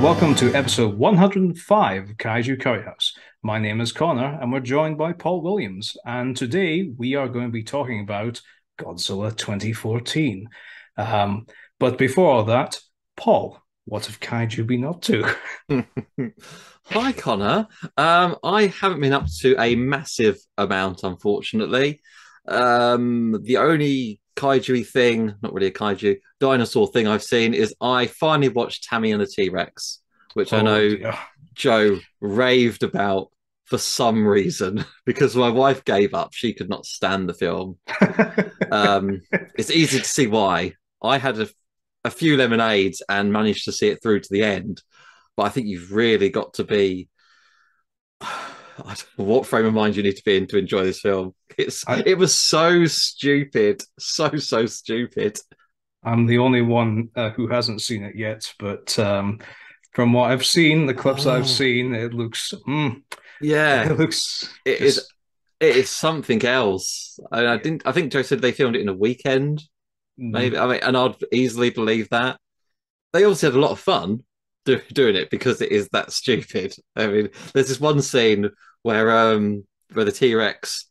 Welcome to episode 105 of Kaiju Curry House. My name is Connor, and we're joined by Paul Williams. And today we are going to be talking about Godzilla 2014. But before all that, Paul, what have Kaiju been up to? Hi, Connor. I haven't been up to a massive amount, unfortunately. The only kaiju thing, not really a kaiju, dinosaur thing I've seen is I finally watched Tammy and the T-Rex, which I Oh know dear. Joe raved about for some reason because my wife gave up. She could not stand the film. Um, it's easy to see why. I had a few lemonades and managed to see it through to the end. But I think you've really got to be I don't know what frame of mind you need to be in to enjoy this film. I, It was so stupid, so stupid. I'm the only one who hasn't seen it yet, but from what I've seen, the clips I've Oh seen, it looks, yeah, it looks it is. just, It is something else. I yeah. didn't. I think Joe said they filmed it in a weekend. Mm. Maybe. I mean, and I'd easily believe that. They obviously had a lot of fun doing it because it is that stupid. I mean, there's this one scene where the T Rex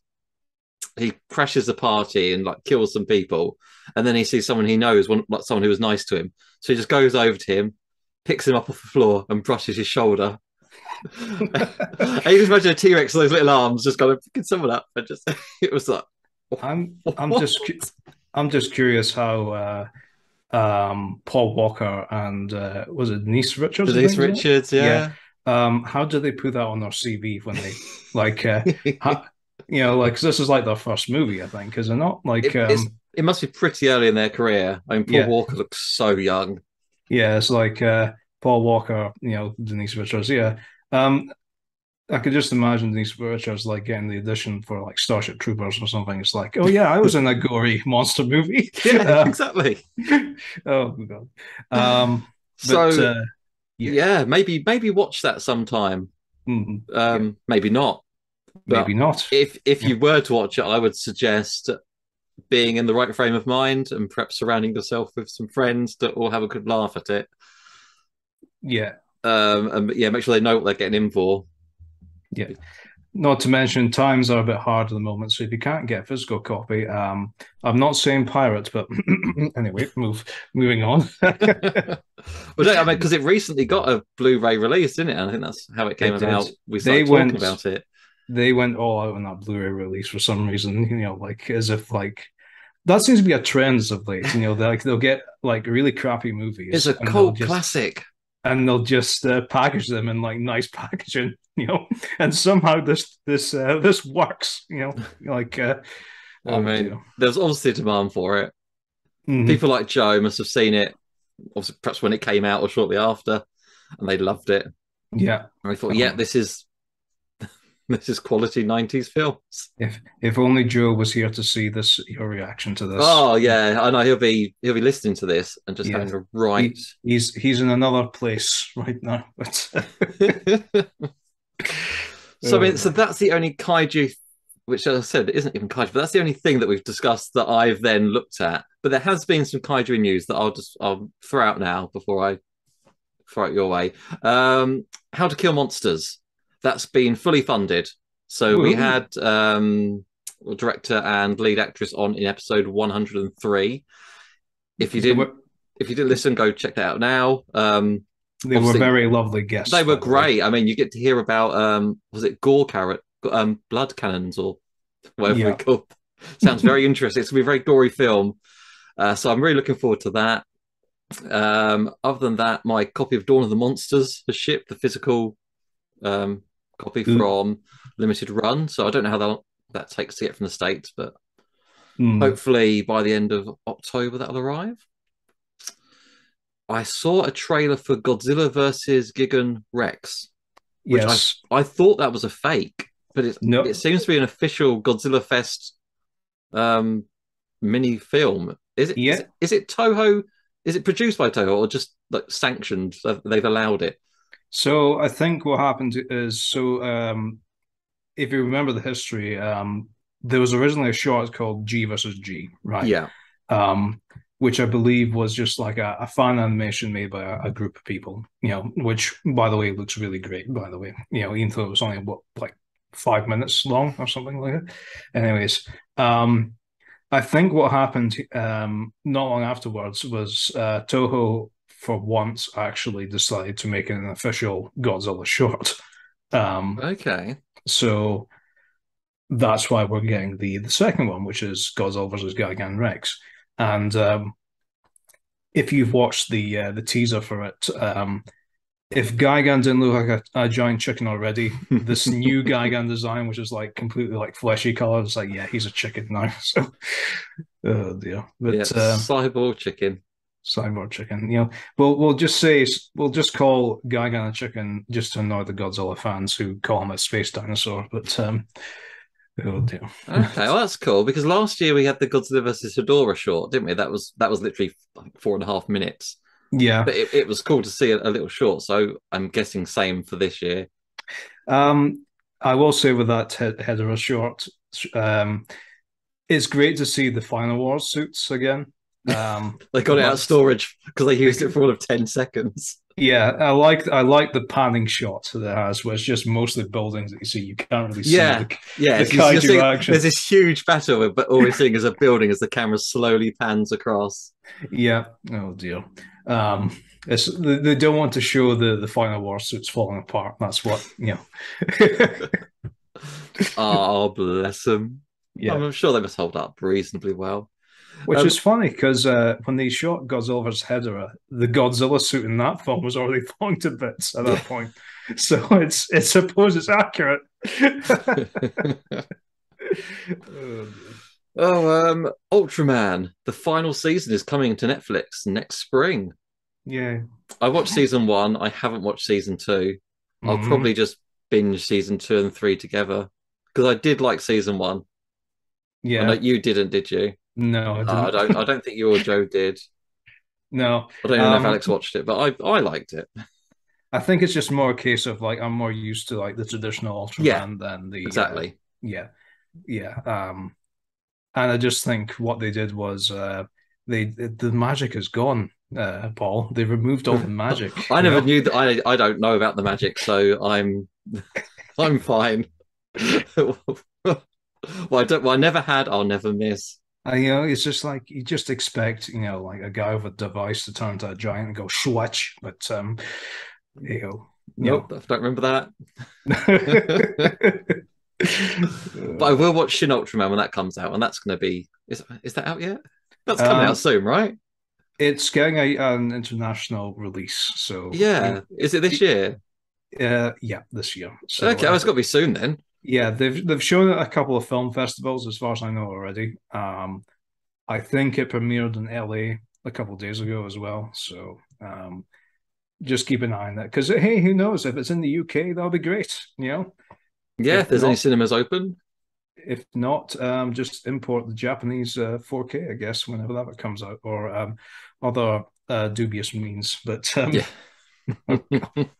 he crashes the party and like kills some people, and then he sees someone he knows, like someone who was nice to him. So he just goes over to him, picks him up off the floor, and brushes his shoulder. And you just imagine a T Rex with those little arms just kind of picking someone up, and just it was like, I'm what? I'm just curious how Paul Walker and was it Denise Richards, I Denise think, is it? Richards, Yeah. yeah. How do they put that on their CV when they like ha, like 'cause this is like their first movie, I think, is it not? Like It must be pretty early in their career. I mean, Paul yeah, Walker looks so young. yeah, it's like Paul Walker, Denise Richards, yeah. Um I could just imagine Denise Richards like getting the audition for like Starship Troopers or something. It's like, oh yeah, I was in a gory monster movie. Yeah, uh, exactly. oh god. Um but So yeah. yeah, maybe watch that sometime. Yeah, Maybe not. maybe But not. if Yeah, you were to watch it, I would suggest being in the right frame of mind and perhaps surrounding yourself with some friends that all have a good laugh at it. yeah, And yeah, make sure they know what they're getting in for. yeah. Not to mention times are a bit hard at the moment, so if you can't get a physical copy, I'm not saying pirate, but anyway, moving on. But no, I mean, because it recently got a Blu-ray release, didn't it? And I think that's how it came It did. about. We They started talking went about it. they went all out on that Blu-ray release for some reason, like as if like that seems to be a trend of late. They'll get like really crappy It's movies a cult classic. and they'll just package them in like nice packaging, and somehow this works, like I oh mean, dear. there's obviously a demand for it. Hmm. People like Joe must have seen it, obviously, perhaps when it came out or shortly after, and they loved it. Yeah. And I thought, yeah, Um, this is quality '90s films. if only Joe was here to see your reaction to this. Oh yeah, I know he'll be listening to this and just Yeah, having a right. he's in another place right now. But So I oh mean, so my. that's the only kaiju, which as I said, it isn't even kaiju, but that's the only thing that we've discussed that I've then looked at. But there has been some kaiju news that I'll throw out now before I throw it your way. How to Kill Monsters. That's been fully funded. So we Woohoo. had director and lead actress on in episode 103. If you They didn't were if you didn't listen, go check that out now. they were Obviously very lovely guests, they were by the way. great. I mean, you get to hear about was it gore carrot blood cannons or whatever we Yeah. call. Sounds very interesting. It's gonna be a very gory film. So I'm really looking forward to that. Other than that, my copy of Dawn of the Monsters has shipped the physical um, copy from Limited Run. So I don't know how that takes to get from the States, but Mm. hopefully by the end of October that'll arrive. I saw a trailer for Godzilla versus Gigan Rex, which I Yes. I thought that was a fake, but it No. seems to be an official Godzilla Fest um, mini film. Is it is Yeah. it is it Toho? Is it produced by Toho or just like sanctioned? They've allowed it. So I think what happened is if you remember the history, there was originally a short called G versus G, right? Yeah, Um, which I believe was just like a fan animation made by a group of people, which by the way looks really great, by the way, even though it was only what like 5 minutes long or something like that. Anyways, I think what happened not long afterwards was Toho for once actually decided to make it an official Godzilla short. Um, Okay. so that's why we're getting the second one, which is Godzilla versus Gigan Rex. And if you've watched the teaser for it, if Gigan didn't look like a giant chicken already, this new Gigan design, which is like completely like fleshy color, it's like, yeah, he's a chicken now. So, oh dear. Yeah, But cyborg chicken. cyborg chicken, we'll just call Gigan a chicken just to annoy the Godzilla fans who call him a space dinosaur. But oh dear. Okay, well that's cool because last year we had the Godzilla versus Hedorah short, didn't we? That was literally like 4.5 minutes, Yeah. but it was cool to see a little short. So I'm guessing same for this year. I will say with that Hedorah short, um, it's great to see the Final Wars suits again. They got it out of But storage because they used it for all of 10 seconds. yeah, I like the panning shot that it has, where it's just mostly buildings that you see. You can't really see Yeah, the yeah. the So you're kaiju seeing, action. there's this huge battle, but all we're seeing is a building as the camera slowly pans across. Yeah. Oh dear. They don't want to show the Final War suits falling apart. That's what. Oh, bless them. Yeah. I'm sure they must hold up reasonably well. Which Um, is funny because when they shot Godzilla vs. Hedorah, the Godzilla suit in that film was already falling to bits at yeah. that point. So it's suppose it's accurate. Oh, Ultraman. The final season is coming to Netflix next spring. yeah. I watched season one. I haven't watched season two. I'll Hmm. probably just binge season two and three together because I did like season one. I know Yeah. you didn't, did you? No, I I didn't. don't. I don't think you or Joe did. No. I don't even know if Um, Alex watched it, but I liked it. I think it's just more a case of like I'm more used to like the traditional Yeah, Ultraman than the exactly. yeah. Yeah. And I just think what they did was the magic is gone, Paul. They removed all the magic, I never knew that. I don't know about the magic, so I'm fine. Well, I don't. Well, I never had. I'll never miss. It's just like you just expect, like a guy with a device to turn into a giant and go swatch, but you know, you Nope, I don't remember know. that. But I will watch Shin Ultraman when that comes out, and that's going to be. Is that out yet? That's coming out um, soon, right? it's getting an international release, so Yeah. Is it this year? yeah, this year. So Okay, well, it's got to be soon then. yeah, they've shown it at a couple of film festivals, as far as I know already. I think it premiered in LA a couple of days ago as well. So just keep an eye on that because hey, who knows if it's in the UK, that'll be great. Yeah, if If there's any not, cinemas open. just import the Japanese 4K, I guess, whenever that comes out, or other dubious means. But Yeah. oh god.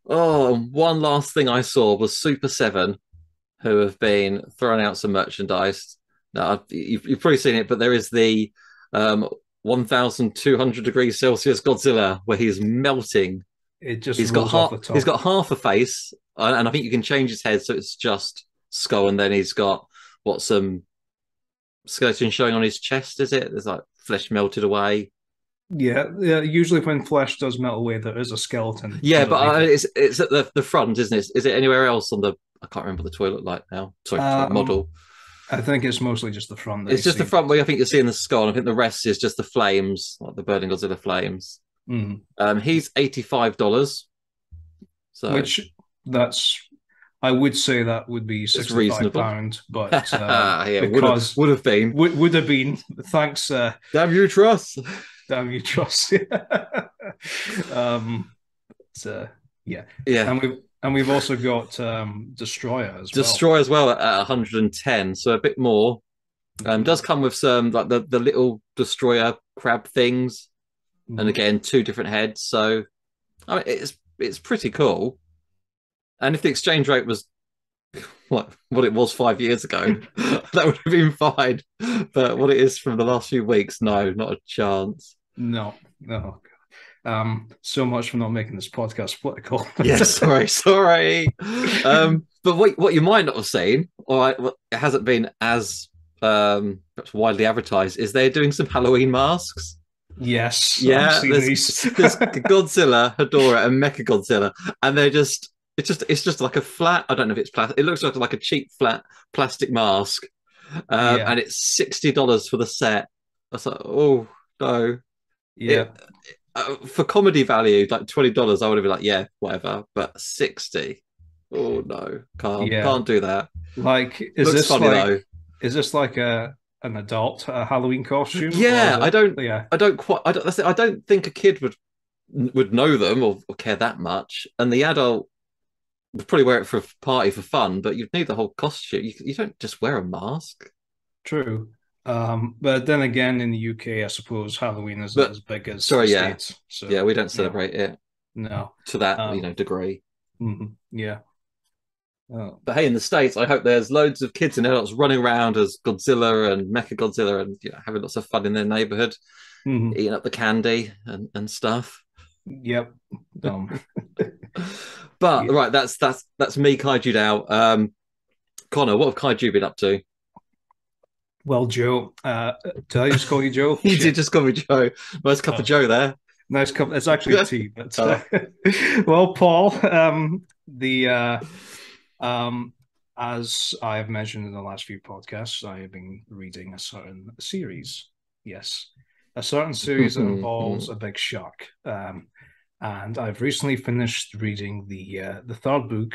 Oh, one last thing I saw was Super 7, who have been throwing out some merchandise. Now, you've probably seen it, but there is the 1,200 degrees Celsius Godzilla where he's melting. It just He's got rolls off half. the He's top. got half a face, and I think you can change his head so it's just skull, and then he's got some skeleton showing on his chest. Is it? There's like flesh melted away. Yeah, yeah. Usually, when flesh does melt away, there is a skeleton Yeah, but underneath it. it's at the front, isn't it? Is it anywhere else on the? I can't remember the toilet light now. Sorry, Um, model. I think it's mostly just the front that It's you just the see, front but where I think you're seeing the skull. And I think the rest is just the flames, like the burning Godzilla flames. mm. He's $85, so Which that's I would say that would be it's 65 reasonable. pound, but Yeah, because would have been. would have been thanks, Damn you, Truss. damn you, trust. um, so, yeah, Yeah, and we've also got Destroyer as well. Destroy as well at 110, so a bit more. Does Mhm. come with some like the little destroyer crab things, and Mhm. again two different heads. So I mean, it's pretty cool. And if the exchange rate was what it was 5 years ago, that would have been fine. But what it is from the last few weeks, no, not a chance. No, no. So much for not making this podcast political. Yeah, sorry. But what you might not have seen, or it hasn't been as perhaps widely advertised, is they're doing some Halloween masks. Yes, I've Yeah, seen these. there's Godzilla, Hedorah, and Mechagodzilla, and it's just like a flat. I don't know if it's plastic. It looks like a cheap flat plastic mask, Yeah, and it's $60 for the set. I was like, oh no, yeah, it for comedy value, like $20, I would have been like, yeah, whatever. But 60, oh no, yeah. can't do that. Like, Looks funny though. is this like a an adult Halloween costume, or is Yeah, it? Yeah, I don't quite, I don't, that's it, I don't think a kid would know them or care that much, and the adult would probably wear it for a party for fun, but you'd need the whole costume. You don't just wear a mask. true. But then again, in the UK, I suppose Halloween isn't But as big as the sorry, yeah, States. yeah, So, we don't you know, celebrate it no. to that Um, degree. yeah. Oh, But hey, in the States, I hope there's loads of kids and adults running around as Godzilla and Mechagodzilla and having lots of fun in their neighborhood, mhm. eating up the candy and stuff. Yep. But Yeah. right, that's me kaiju out. Connor, what have kaiju been up to? Well, Joe, did I just call you Joe? You did Shit. just call me Joe. Nice cup of Oh, Joe there. nice cup. It's actually tea, but Oh. well, Paul, the um, as I have mentioned in the last few podcasts, I have been reading a certain series. Yes, a certain series that involves a big shark. And I've recently finished reading the third book,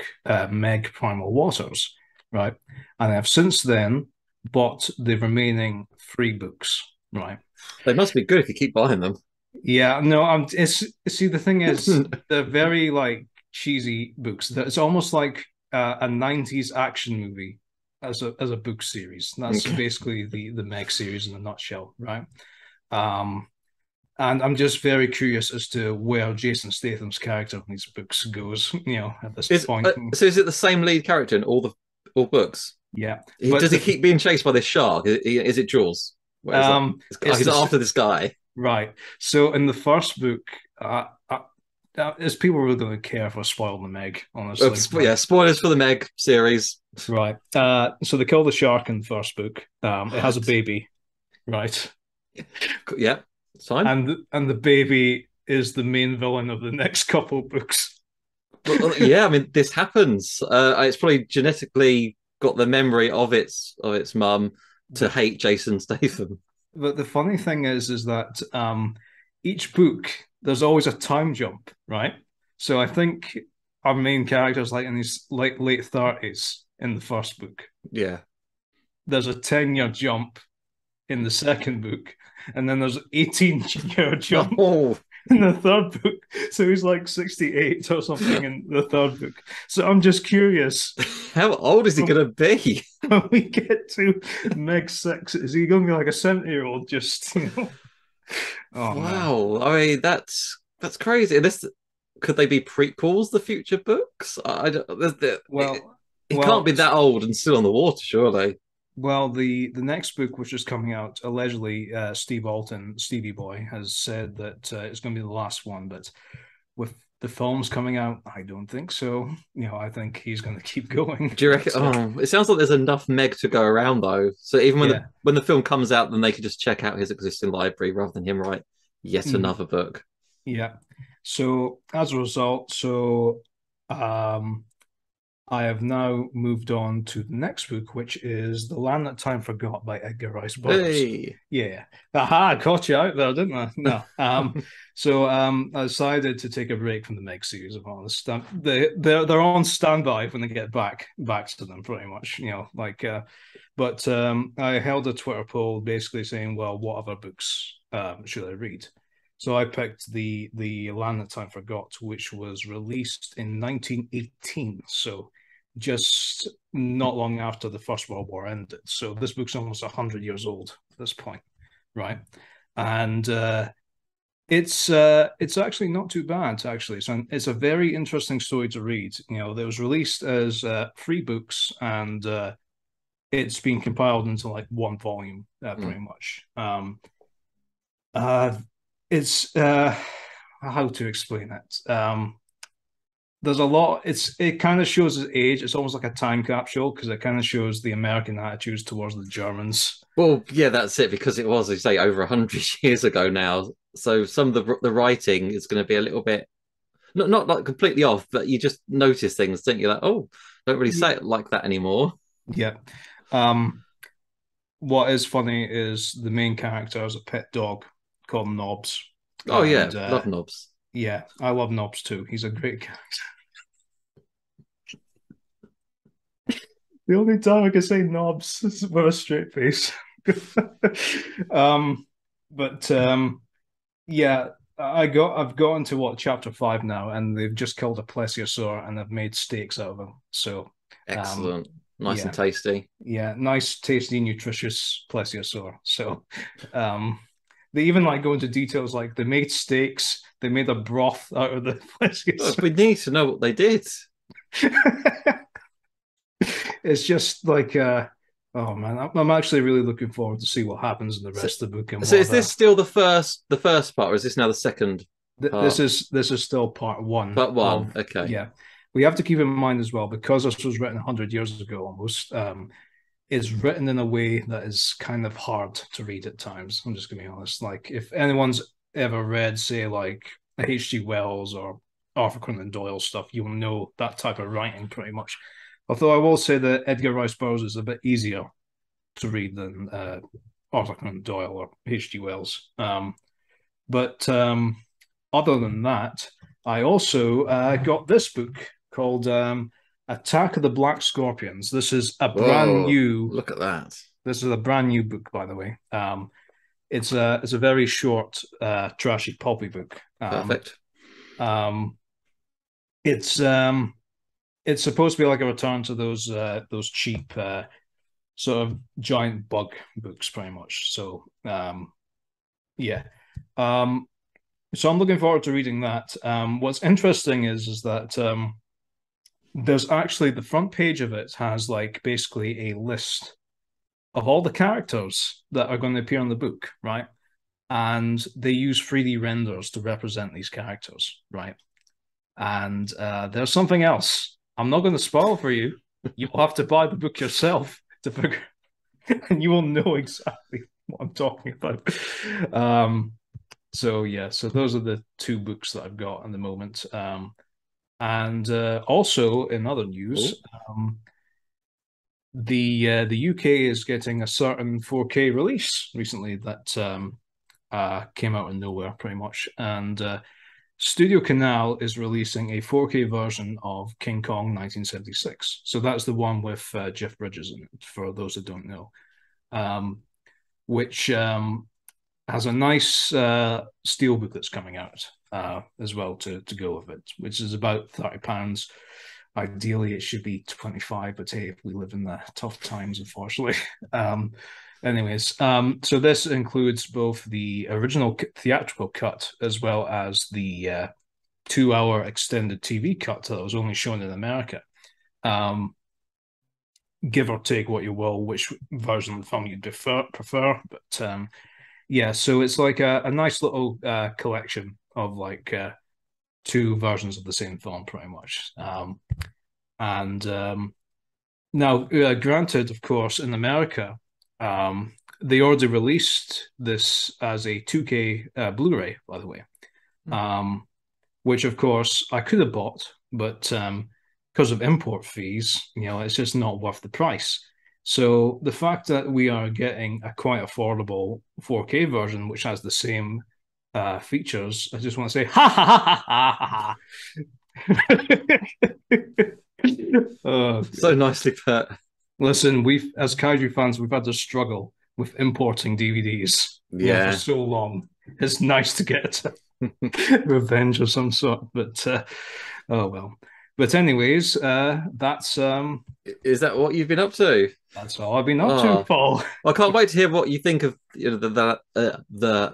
Meg Primal Waters, right? And I've since then bought the remaining three books, right? They must be good if you keep buying them. Yeah, no, it's see the thing is they're very like cheesy books. It's almost like a 90s action movie as a book series. That's Okay. basically the Meg series in a nutshell, right? Um, and I'm just very curious as to where Jason Statham's character in these books goes, at this point. Is it the same lead character in all books? Yeah, but Does he keep being chased by this shark? Is it Jaws? Where it's like it's he's this after this guy. right. So in the first book, is people really going to care if I spoil the Meg? Honestly, Yeah, like, spoilers for the Meg series. right. So they kill the shark in the first book. It has a What? baby, right? Yeah, it's fine. And the baby is the main villain of the next couple of books. Well, yeah, I mean, this happens. It's probably genetically got the memory of its mum to But hate Jason Statham. but the funny thing is that each book there's always a time jump, right? So I think our main character is like in his like late 30s in the first book. Yeah. There's a 10-year jump in the second book, and then there's an 18-year jump Oh, in the third book. So he's like 68 or something in the third book. So I'm just curious how old is he going to be? when we get to Meg 6, is he going to be like a 70-year-old just. Oh man. Wow. I mean, that's crazy. This could they be prequels, the future books? I don't, Well, he can't well, be that old and still on the water, surely. well. The next book, which is coming out, allegedly, Steve Alton, Stevie Boy, has said that it's going to be the last one. But with the films coming out, I don't think so. I think he's going to keep going. Do you reckon? But Oh, it sounds like there's enough Meg to go around though. So even when the yeah, when the film comes out, then they could just check out his existing library rather than him write yet mhm, another book. yeah. So as a result, um, I have now moved on to the next book, which is The Land That Time Forgot by Edgar Rice Burroughs. Hey, Yeah. Aha, I caught you out there, didn't I? No. I decided to take a break from the Meg series, of honest. They're on standby when they get back to them, pretty much. But I held a Twitter poll basically saying, well, what other books should I read? So I picked the Land That Time Forgot, which was released in 1918. So just not long after the First World War ended. So this book's almost 100 years old at this point, right? And It's actually not too bad, actually. So it's a very interesting story to read. It was released as three books, and it's been compiled into like one volume, Mm. pretty much. Uh, it's how to explain it. There's a lot. It kind of shows his age. It's almost like a time capsule because it kind of shows the American attitudes towards the Germans. Well, yeah, that's it because it was, as you say, over 100 years ago now. So some of the writing is going to be a little bit not like completely off, but you just notice things, don't you? Like, oh, don't really say Yeah. it like that anymore. Yeah. Um, what is funny is the main character has a pet dog called Nobs, Oh yeah, and love knobs. yeah, I love Nobs too. He's a great character. The only time I can say Nobs is with a straight face. um, but yeah, I've gotten to what chapter 5 now, and they've just killed a plesiosaur and they've made steaks out of him. So, um, Excellent, nice and yeah, tasty. yeah, nice, tasty, nutritious plesiosaur. So, um, they even like go into details like they made steaks, they made a broth out of the Oh, plesiosaur. we need to know what they did. It's just like, oh man, I'm actually really looking forward to see what happens in the So, rest of the book and so what is this still the first part, or is this now the second this part? is still part one Part one. of, Okay. yeah. We have to keep in mind as well because this was written 100 years ago almost. It's written in a way that is kind of hard to read at times. I'm just gonna be honest. Like if anyone's ever read, say, like H.G. Wells or Arthur Conan Doyle stuff, you'll know that type of writing pretty much. Although I will say that Edgar Rice Burroughs is a bit easier to read than Arthur Conan Doyle or H.G. Wells. But other than that, I also got this book called Attack of the Black Scorpions. Whoa, look at that. This is a brand new book, by the way. It's a very short, trashy, pulpy book. Perfect. Um, it's um, it's supposed to be like a return to those cheap sort of giant bug books, pretty much. So yeah. Um, so I'm looking forward to reading that. What's interesting is that there's actually the front page of it has like basically a list of all the characters that are going to appear in the book, right? And they use 3D renders to represent these characters, right? And there's something else. I'm not going to spoil for you. You'll have to buy the book yourself to figure, and you will know exactly what I'm talking about. So yeah, so those are the two books that I've got at the moment. And also in other news, Oh, the UK is getting a certain 4K release recently that came out of nowhere, pretty much. And Studio Canal is releasing a 4K version of King Kong 1976. So that's the one with Jeff Bridges in it, for those that don't know, um, which has a nice steelbook that's coming out as well to go with it, which is about £30. Ideally, it should be 25, but hey, we live in the tough times, unfortunately. So this includes both the original theatrical cut as well as the 2 hour extended TV cut that was only shown in America. Um, give or take what you will, which version of the film you'd prefer. But yeah, so it's like a nice little collection of like two versions of the same film, pretty much. And Now, granted, of course, in America, they already released this as a 2K Blu-ray, by the way, um, which, of course, I could have bought, but because of import fees, it's just not worth the price. So the fact that we are getting a quite affordable 4K version, which has the same features, I just want to say, ha ha ha ha ha ha. Oh, so nicely put. listen, we've as Kaiju fans, we've had to struggle with importing DVDs, for Yeah. so long. It's nice to get revenge of some sort, but oh well. But anyways, Is that what you've been up to? that's all I've been up to, Oh, Paul. I can't wait to hear what you think of the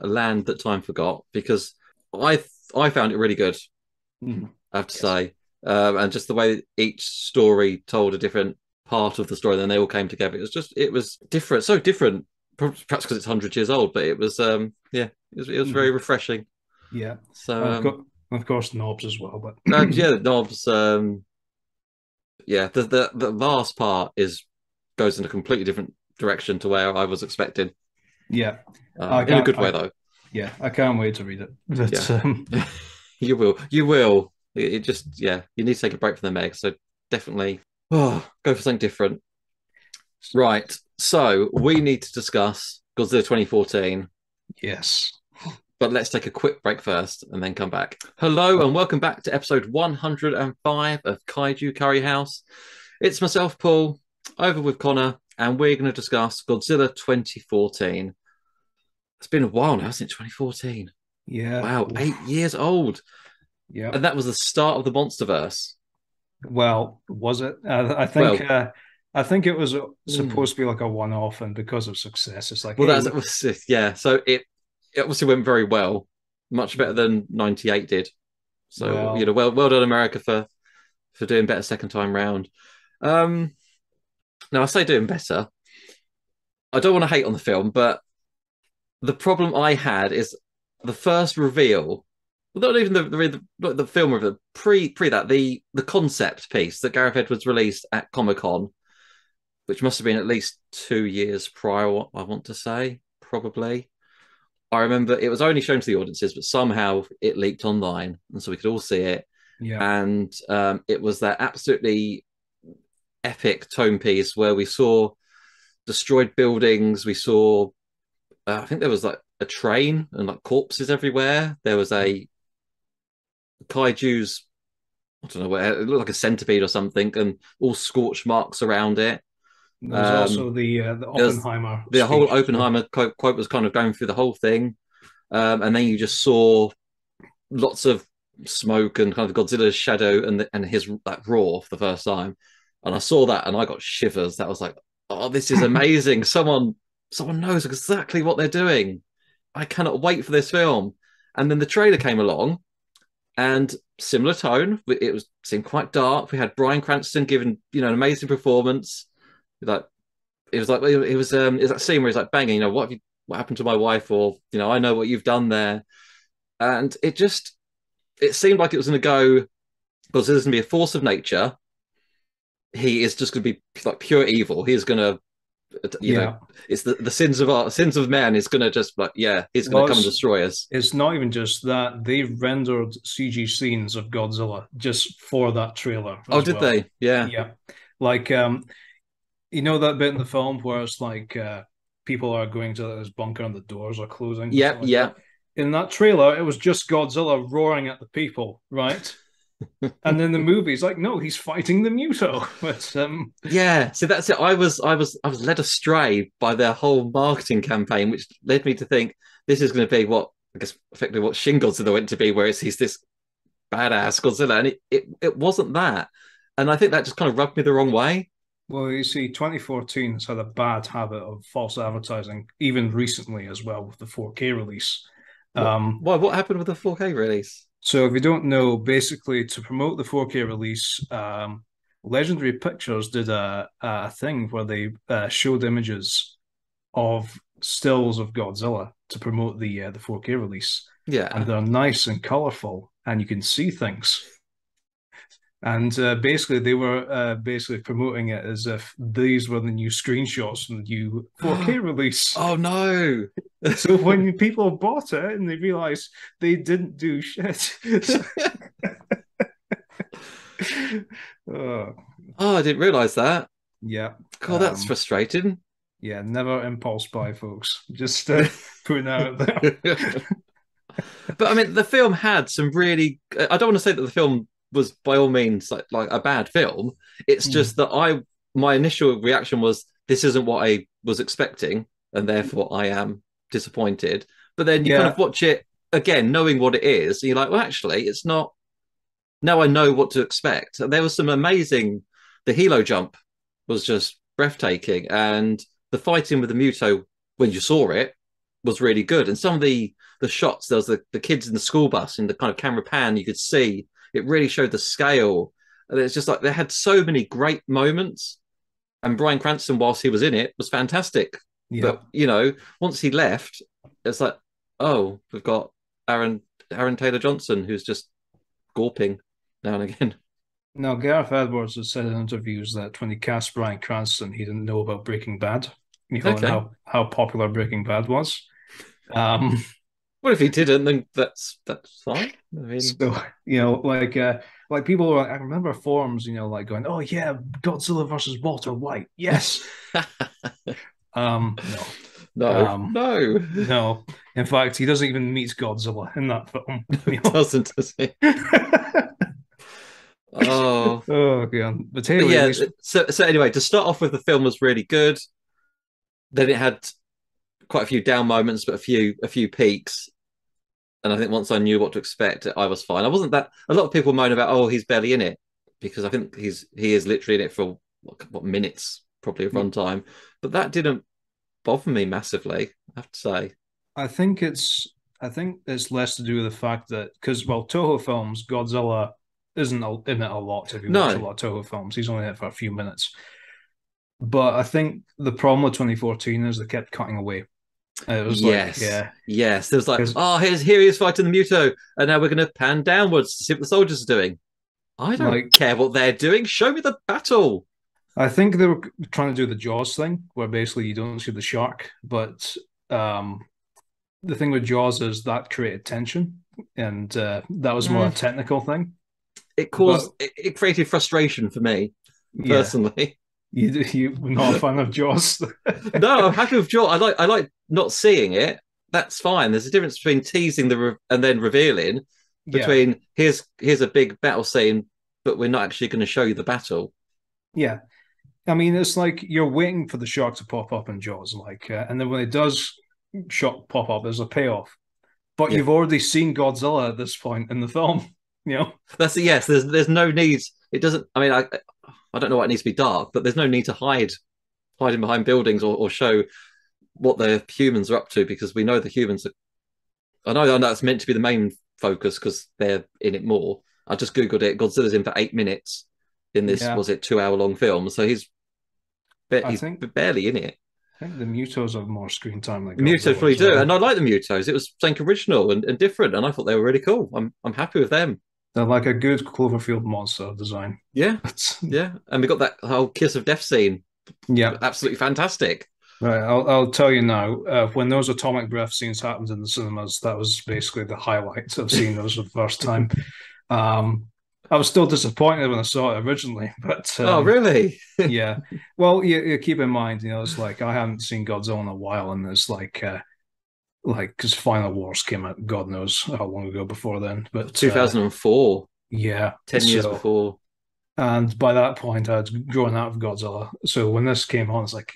land that time forgot because I found it really good. Mhm. I have to Yes. say, and just the way each story told a different part of the story, then they all came together. It was different, so different. Perhaps because it's 100 years old, but it was yeah, it was very Mhm. refreshing. Yeah. So And of course, knobs as well, but yeah, the knobs. Yeah, the last part is goes in a completely different direction to where I was expecting. yeah, I In a can't. good way though. Yeah, I can't wait to read it. But Yeah, you will. It just yeah, you need to take a break from the Meg. So definitely, go for something different. Right. So we need to discuss Godzilla 2014, yes. but let's take a quick break first and then come back. Hello and welcome back to episode 105 of Kaiju Curry House. It's myself, Paul, over with Connor, and we're going to discuss Godzilla 2014. It's been a while now since 2014. Yeah. Wow, Oof. 8 years old. Yeah. And that was the start of the Monsterverse. Well, was it? Well, I think it was mm, supposed to be like a one-off, and because of success, it's like, well, hey, yeah. So it obviously went very well, much better yeah. than 98 did. So, Well, well done, America, for doing better second time round. Um, Now, I say doing better. I don't want to hate on the film, but the problem I had is the first reveal, well, not even the film reveal, pre that the concept piece that Gareth Edwards released at Comic Con, which must have been at least 2 years prior. I want to say probably. I remember it was only shown to the audiences, but somehow it leaked online, and so we could all see it. yeah. And it was that absolutely epic tone piece where we saw destroyed buildings. We saw, I think there was like a train and like corpses everywhere. There was a kaiju's, I don't know, where it looked like a centipede or something, and all scorch marks around it. There was Um, also the there was Oppenheimer the whole speech as well. Oppenheimer quote was kind of going through the whole thing, and then you just saw lots of smoke and kind of Godzilla's shadow and his that roar for the first time. And I saw that and I got shivers. That was like, oh, this is amazing. Someone knows exactly what they're doing. I cannot wait for this film. And then the trailer came along and similar tone. It was seemed quite dark. We had Bryan Cranston giving an amazing performance. Like it was that scene where he's like banging. What happened to my wife? Or I know what you've done there. And it seemed like it was going to go because there's going to be a force of nature. He is just going to be like pure evil. He's going to, Yeah. it's the sins of man is going to just like, yeah, he's going to Well, come and destroy us. it's not even just that. They rendered CG scenes of Godzilla just for that trailer Oh, as did well. they? Yeah. Yeah. Like you know that bit in the film where it's like people are going to this bunker and the doors are closing or Yeah. something like Yeah. that. In that trailer, it was just Godzilla roaring at the people, right? And then the movie's like, no, he's fighting the Muto. But Yeah. So that's it. I was led astray by their whole marketing campaign, which led me to think this is going to be what I guess effectively what Shin Godzilla went to be, whereas he's this badass Godzilla, and it wasn't that. And I think that just kind of rubbed me the wrong way. well, you see, 2014 has had a bad habit of false advertising, even recently as well with the 4K release. What Um, why what happened with the 4K release? so if you don't know, basically to promote the 4K release, Legendary Pictures did a thing where they showed images of stills of Godzilla to promote the 4K release, and Yeah. they're nice and colorful, and you can see things. And basically, they were basically promoting it as if these were the new screenshots from the new 4K release. Oh no. So when people bought it and they realized they didn't do shit. Oh, Oh, I didn't realize that. yeah. God, that's frustrating. Yeah, never impulse buy, folks. Just putting that out there. But I mean, the film had some really. I don't want to say that the film was by all means like a bad film. It's just Mm. that my initial reaction was this isn't what I was expecting, and therefore I am disappointed. But then you kind of Yeah, watch it again, knowing what it is, and you're like, well, actually, it's not. Now I know what to expect. And there was some amazing. The helo jump was just breathtaking, and the fighting with the Muto when you saw it was really good. And some of the shots, there was the kids in the school bus and the kind of camera pan you could see, it really showed the scale. And it's just like they had so many great moments. And Bryan Cranston, whilst he was in it, was fantastic. Yeah. But once he left, it's like, oh, we've got Aaron Taylor Johnson, who's just gawping now and again. Now, Gareth Edwards has said in interviews that when he cast Bryan Cranston, he didn't know about Breaking Bad, and Okay. how popular Breaking Bad was. Um, Well, if he didn't, then that's fine. I mean, so like people were, I remember forums, like going, "Oh yeah, Godzilla versus Walter White, yes." No, no, um, no, no. In fact, he doesn't even meet Godzilla in that film. it doesn't, does he? Oh, Oh god. But but anyway, yeah. So anyway, to start off with, the film was really good. Then it had quite a few down moments, but a few peaks. And I think once I knew what to expect, I was fine. I wasn't that. A lot of people moan about, oh, he's barely in it, because I think he is literally in it for what minutes, probably of runtime. But that didn't bother me massively, I have to say. I think it's I think it's less to do with the fact that because Toho films, Godzilla isn't in it a lot. If you watch a No, lot of Toho films, he's only in it for a few minutes. But I think the problem with 2014 is they kept cutting away. It was like, yes, yeah, yes. There was like, because oh, here he is fighting the Muto, and now we're going to pan downwards to see what the soldiers are doing. I don't like care what they're doing. Show me the battle. I think they were trying to do the Jaws thing, where basically you don't see the shark, but um, the thing with Jaws is that created tension, and that was more a Mm, technical thing. it But caused it created frustration for me yeah, personally. you were not a fan of Jaws. No, I'm happy with Jaw. I like not seeing it. That's fine. There's a difference between teasing and then revealing. Yeah, Between here's a big battle scene, but we're not actually going to show you the battle. yeah. I mean, it's like you're waiting for the shark to pop up in Jaws, and then when it does shark pop up, there's a payoff. But Yeah, you've already seen Godzilla at this point in the film, you know. that's a yes. There's no need. It doesn't. I mean, I don't know why it needs to be dark, but there's no need to hiding behind buildings or show what the humans are up to, because we know the humans are. I know that's meant to be the main focus because they're in it more. I just googled it. Godzilla's in for 8 minutes in this, Yeah, was it 2 hour long film? So I he's think barely in it. I think the Mutos have more screen time than The Mutos Godzilla really as do, well. and I like the Mutos. It was something original and different, and I thought they were really cool. I'm happy with them. They're like a good Cloverfield monster design. Yeah, That's, yeah, and we got that whole kiss of death scene. yeah. Absolutely fantastic. Right, I'll tell you now. When those atomic breath scenes happened in the cinemas, that was basically the highlight of seeing those for the first time. Um, I was still disappointed when I saw it originally, but Oh, really? yeah. Well, you keep in mind, it's like I haven't seen Godzilla in a while, and it's like because Final Wars came out, God knows how long ago before then. But 2004, yeah, 10 years so before. and by that point, I'd grown out of Godzilla. So when this came on, it's like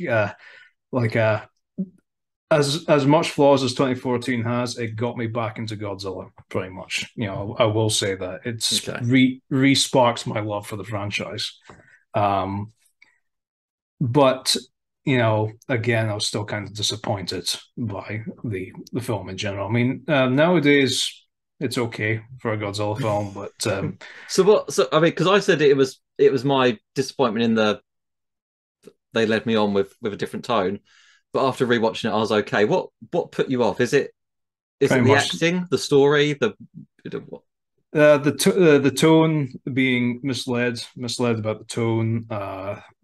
as much flaws as 2014 has, it got me back into Godzilla pretty much. I will say that it's Okay. re-sparked my love for the franchise. Um, but again, I was still kind of disappointed by the film in general. I mean, nowadays it's okay for a Godzilla film, but So what? So I mean, because I said it was my disappointment in they led me on with a different tone, but after rewatching it, I was okay. What put you off? Is it pretty the much acting, the story, what? the tone being misled about the tone,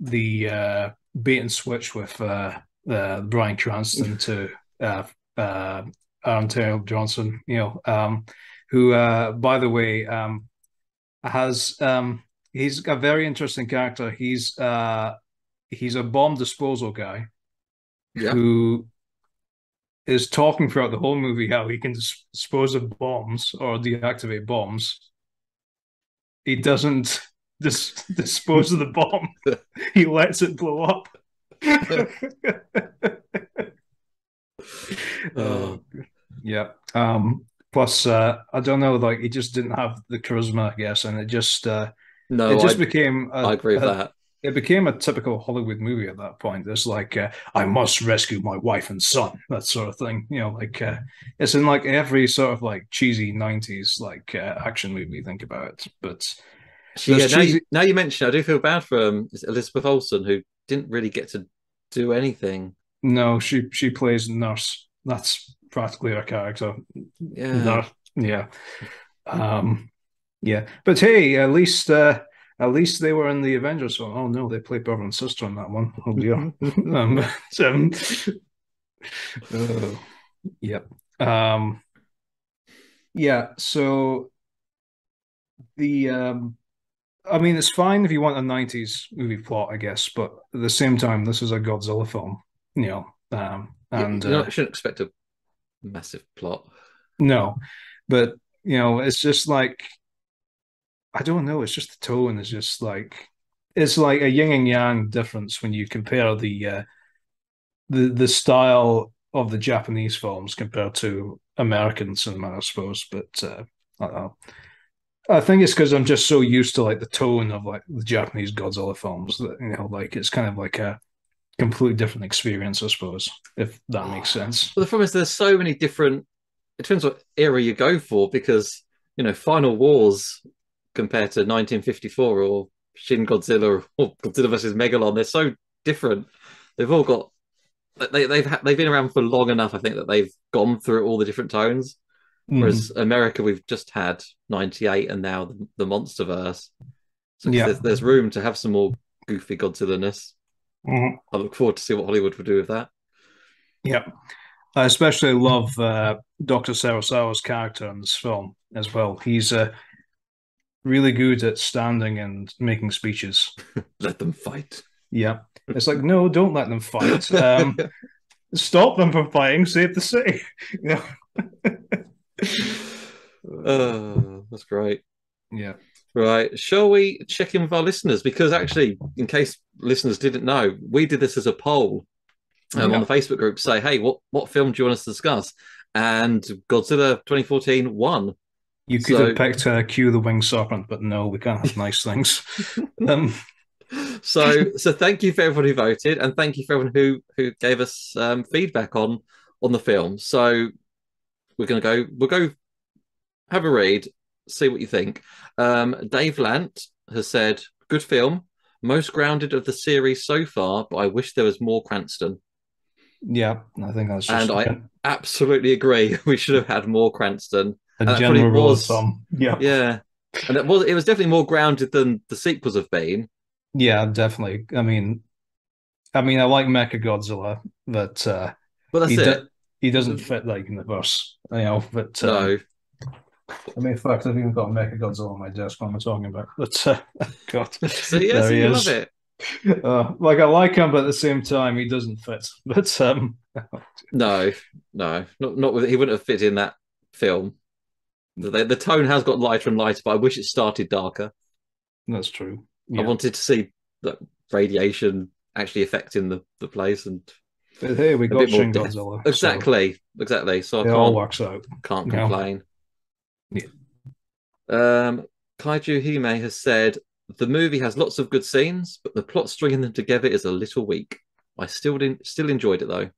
the bait and switch with Bryan Cranston to uh, uh, Aaron Taylor Johnson, who, by the way, has he's a very interesting character. He's a bomb disposal guy Yeah. who is talking throughout the whole movie how he can dispose of bombs or deactivate bombs. He doesn't dispose of the bomb. He lets it blow up. Oh, Yeah. Plus, I don't know, like he just didn't have the charisma, I guess, and it just no, I became I agree with that. it became a typical Hollywood movie at that point. It's like I must rescue my wife and son, that sort of thing. It's in like every sort of like cheesy '90s like action movie. Think about it, but Actually, there's yeah. cheesy. Now you mention, it, I do feel bad for Elizabeth Olsen, who didn't really get to do anything. No, she plays nurse. That's practically her character. Yeah. Nurse. Yeah. Um, yeah. But hey, at least they were in the Avengers one. Oh no, they played brother and sister in that one. Oh dear. So, oh, yep. Um, yeah, so the I mean it's fine if you want a 90s movie plot, I guess, but at the same time, this is a Godzilla film, you know. Yeah, And you shouldn't expect a massive plot. no, but it's just like I don't know. It's just the tone is just like it's like a yin and yang difference when you compare the style of the Japanese films compared to American cinema, I suppose. But I don't know. I think it's because I'm just so used to like the tone of like the Japanese Godzilla films that like it's kind of like a completely different experience, I suppose, if that makes Well, sense. the problem is there's so many different. It depends what era you go for, because Final Wars compared to 1954 or Shin Godzilla or Godzilla versus Megalon, they're so different. They've all got they've been around for long enough. I think that they've gone through all the different tones. Whereas Hmm. America, we've just had 98 and now the MonsterVerse. So Yeah. there's room to have some more goofy Godzilla-ness. Mhm. I look forward to see what Hollywood will do with that. Yeah. I especially love Dr. Sarasawa's character in this film as well. He's really good at standing and making speeches. Let them fight. Yeah. It's like, no, don't let them fight. Stop them from fighting, save the city. You Oh, that's great. Yeah. Right. Shall we check in with our listeners? Because actually, in case listeners didn't know, we did this as a poll on the Yeah. Facebook group. Say, hey, what film do you want us to discuss? And Godzilla 2014 won. You could have So, picked Q the Winged Serpent, but no, we can't have nice things. Um, so thank you for everyone who voted, and thank you for everyone who gave us feedback on the film. So we'll go have a read, see what you think. Dave Lant has said, good film, most grounded of the series so far, but I wish there was more Cranston. yeah, I think that's And just I absolutely agree. We should have had more Cranston. a And that probably general rule of was, thumb. Yeah. yeah. And it was definitely more grounded than the sequels have been. Yeah, definitely. I mean, I like Mecha Godzilla, but But that's he do, it. he doesn't fit like in the verse, But No. I mean, in fact, I've even got Mecha Godzilla on my desk. What am I talking about? But God, So yeah, there so he you love is. it. Like I like him, but at the same time, he doesn't fit. But No, no, not with he wouldn't have fit in that film. The tone has got lighter and lighter, but I wish it started darker. that's true. I Yeah. wanted to see the radiation actually affecting the place and But hey, we a got bit more Shin death. Godzilla, so Exactly. So I it all works out. can't You know. complain. Yeah. Kaiju Hime has said the movie has lots of good scenes, but the plot stringing them together is a little weak. I still enjoyed it though.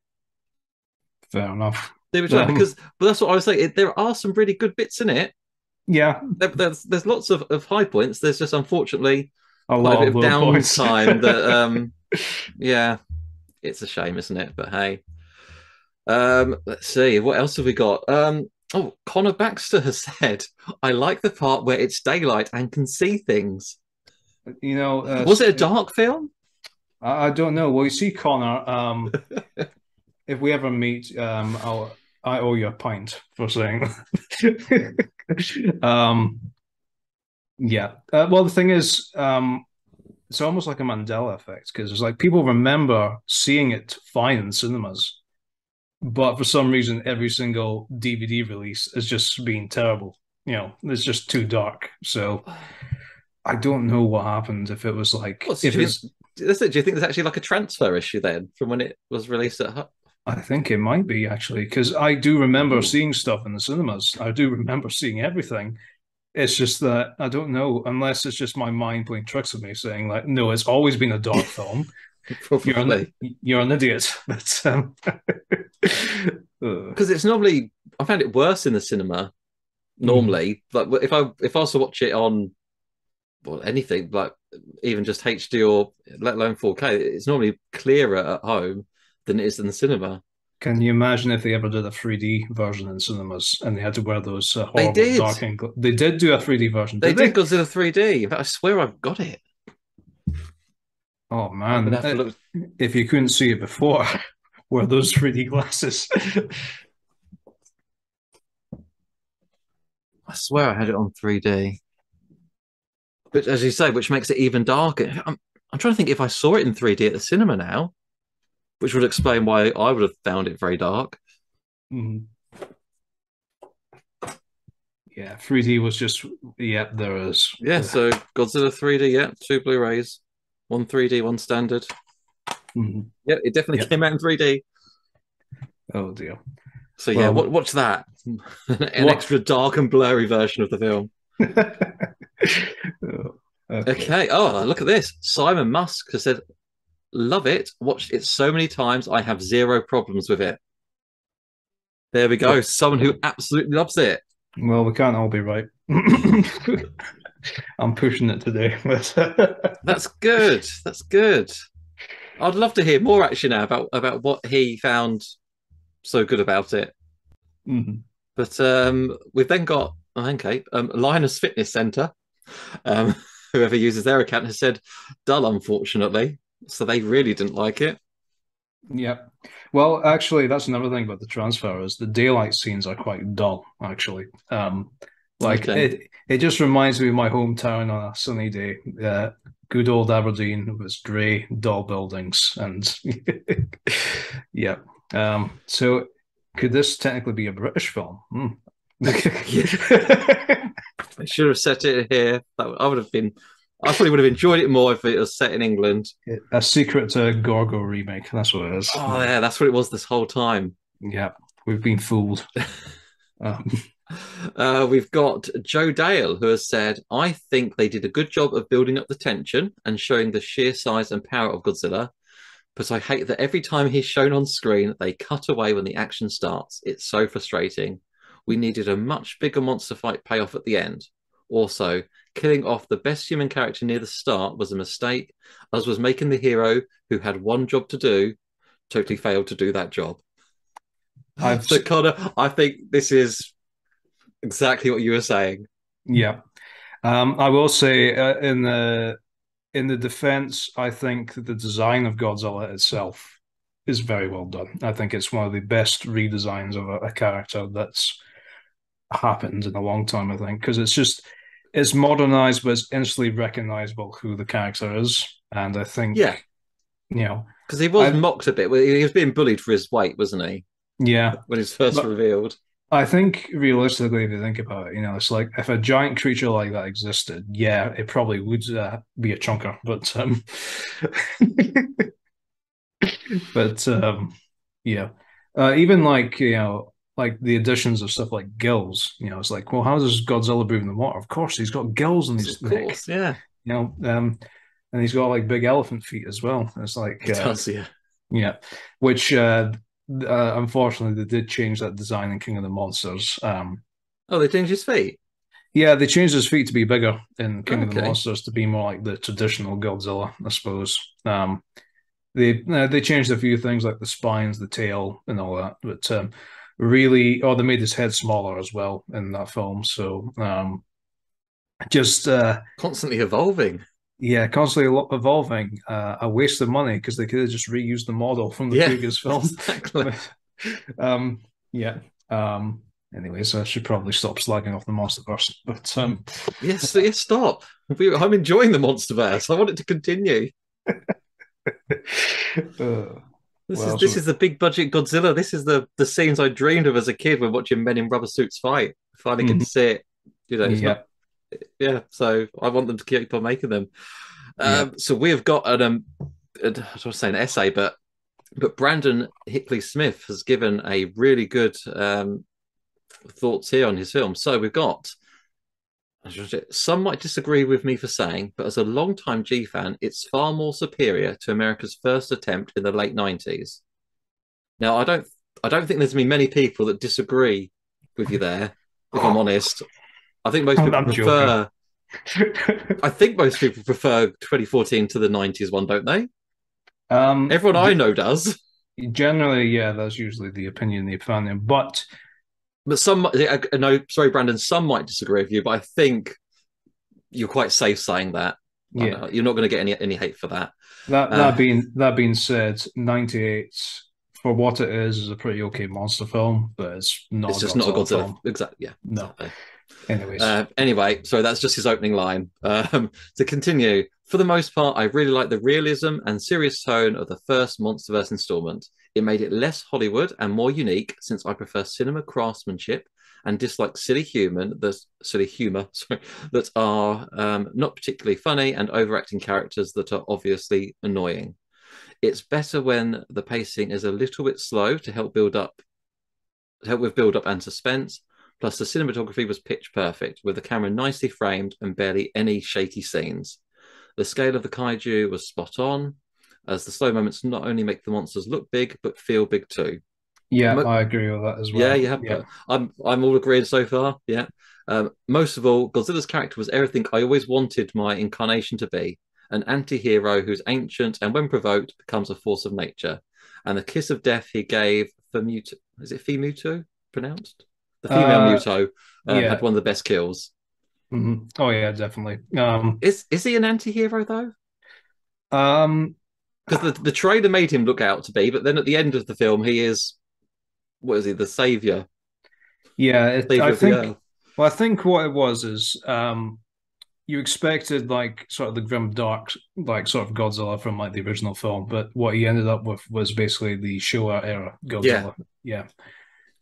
Fair enough. Because but that's what I was saying. There are some really good bits in it. Yeah, There's lots of high points. There's just unfortunately a quite a lot bit of of low points. downtime that yeah, it's a shame, isn't it? But hey. Let's see, what else have we got? Connor Baxter has said, I like the part where it's daylight and can see things. Was it a dark film? I don't know. Well, you see, Connor, if we ever meet, I owe you a pint for saying. um, yeah. Well, the thing is, it's almost like a Mandela effect because it's like people remember seeing it fine in cinemas, but for some reason, every single DVD release has just been terrible. It's just too dark. So I don't know what happened. If it was like, What, so if it's, do you think there's actually like a transfer issue then from when it was released at home? I think it might be actually because I do remember Ooh. seeing stuff in the cinemas. I do remember seeing everything, It's just that I don't know, unless it's just my mind playing tricks with me, saying like, no, it's always been a dog film. You're Probably you're an idiot. But because it's normally I found it worse in the cinema. mm, Normally, like if I was to watch it on well anything like even just HD or let alone 4K, it's normally clearer at home than it is in the cinema. can you imagine if they ever did a 3D version in cinemas and they had to wear those They horrible did. dark ink? They did do a 3D version, They did did they? Godzilla 3D. In fact, I swear I've got it. Oh I'm gonna man, have to look. if you couldn't see it before, wear those 3D glasses. I swear I had it on 3D. But as you say, which makes it even darker. I'm trying to think if I saw it in 3D at the cinema now, which would explain why I would have found it very dark. Mm. Yeah, 3D was just, yeah, there is. Yeah, so Godzilla 3D, yeah, two Blu-rays, one 3D, one standard. Mhm. Yeah, it definitely Yeah. came out in 3D. Oh dear. So yeah, Well, watch that. An what? extra dark and blurry version of the film. Oh, okay. Okay. Oh, look at this. Simon Musk has said, "Love it. Watched it so many times. I have zero problems with it." There we go. Well, Someone who absolutely loves it. well, we can't all be right. I'm pushing it today, but That's good. That's good. I'd love to hear more actually now about what he found so good about it. Mhm. But we've then got okay, Linus Fitness Centre. Um, whoever uses their account has said dull, unfortunately. So they really didn't like it. Yeah. Well, actually, that's another thing about the transfer is the daylight scenes are quite dull, actually. Like Okay. it just reminds me of my hometown on a sunny day. Good old Aberdeen with its grey, dull buildings, and yeah. So could this technically be a British film? Hmm. Yeah, I should have set it here. I would have been. I probably would have enjoyed it more if it was set in England. A secret Gorgo remake. That's what it is. Oh yeah, that's what it was this whole time. Yeah, we've been fooled. Um, We've got Joe Dale, who has said, I think they did a good job of building up the tension and showing the sheer size and power of Godzilla, but I hate that every time he's shown on screen, they cut away when the action starts. It's so frustrating. We needed a much bigger monster fight payoff at the end. Also, killing off the best human character near the start was a mistake, as was making the hero, who had one job to do, totally failed to do that job. I've So, Connor, I think this is exactly what you were saying. Yeah. I will say in the defense, I think the design of Godzilla itself is very well done. I think it's one of the best redesigns of a character that's happened in a long time, I think, because it's modernized, but it's instantly recognizable who the character is. And I think, Yeah, you know, because he was I mocked a bit. He was being bullied for his weight, wasn't he? yeah, When he was first but revealed. I think realistically, if you think about it, it's like if a giant creature like that existed, yeah, it probably would be a chunker. But yeah, even like like the additions of stuff like gills. It's like, well, how does Godzilla breathe in the water? Of course, he's got gills in his Of neck. course, yeah. You know, um, and he's got like big elephant feet as well. It's like, He does, yeah. yeah, which unfortunately they did change that design in King of the Monsters. Oh, they changed his feet. Yeah, they changed his feet to be bigger in King of the Okay. Monsters to be more like the traditional Godzilla, I suppose. They changed a few things like the spines, the tail, and all that, but really, oh, they made his head smaller as well in that film. So just Constantly evolving. yeah, constantly evolving. A waste of money because they could have just reused the model from the Yeah, previous film. exactly. um, yeah. Anyways, I should probably stop slagging off the MonsterVerse. But Yes, yes, stop. I'm enjoying the Monsterverse. I want it to continue. uh, This is well, this so is the big budget Godzilla. This is the scenes I dreamed of as a kid when watching men in rubber suits fight. I finally get mhm, to see it. It's not. yeah, Yeah, so I want them to keep on making them. yeah. So we have got I don't want to say an essay, but Brandon Hickley Smith has given a really good thoughts here on his film. So we've got Some might disagree with me for saying, but as a long-time G fan, it's far more superior to America's first attempt in the late 90s. Now, I don't think there's been many people that disagree with you there, if I'm honest. I think most people I'm joking. prefer I think most people prefer 2014 to the 90s one, don't they? Um, Everyone I know does. Generally, yeah, that's usually the opinion they found in. But But some, no, sorry, Brandon, some might disagree with you, but I think you're quite safe saying that. I yeah, know, you're not going to get any hate for that. that Uh, that being said, 98 for what it is a pretty okay monster film, but it's not it's a just not a Godzilla Godzilla. film. Exactly. Yeah, No. exactly. Anyways, Anyway, so that's just his opening line. To continue, for the most part, I really like the realism and serious tone of the first MonsterVerse installment. It made it less Hollywood and more unique, since I prefer cinema craftsmanship and dislike silly humor, sorry, that are not particularly funny and overacting characters that are obviously annoying. It's better when the pacing is a little bit slow to help with build up and suspense. Plus, the cinematography was pitch perfect, with the camera nicely framed and barely any shaky scenes. The scale of the kaiju was spot on, as the slow moments not only make the monsters look big, but feel big too. yeah, Mo- I agree with that as yeah, well. yeah, Yeah. I'm all agreed so far. Yeah. Most of all, Godzilla's character was everything I always wanted my incarnation to be: an anti-hero who's ancient and, when provoked, becomes a force of nature. And the kiss of death he gave for Muto, is it Fimuto pronounced? The female Uh, Muto had yeah. one of the best kills. Oh yeah, definitely. Is he an anti-hero though? Um, Because the trailer made him look out to be, but then at the end of the film, he is, what is he, the yeah, I savior of the think. earth? Well, I think what it was is you expected like sort of the grim dark like sort of Godzilla from like the original film, but what he ended up with was basically the Showa era Yeah, Godzilla. Yeah,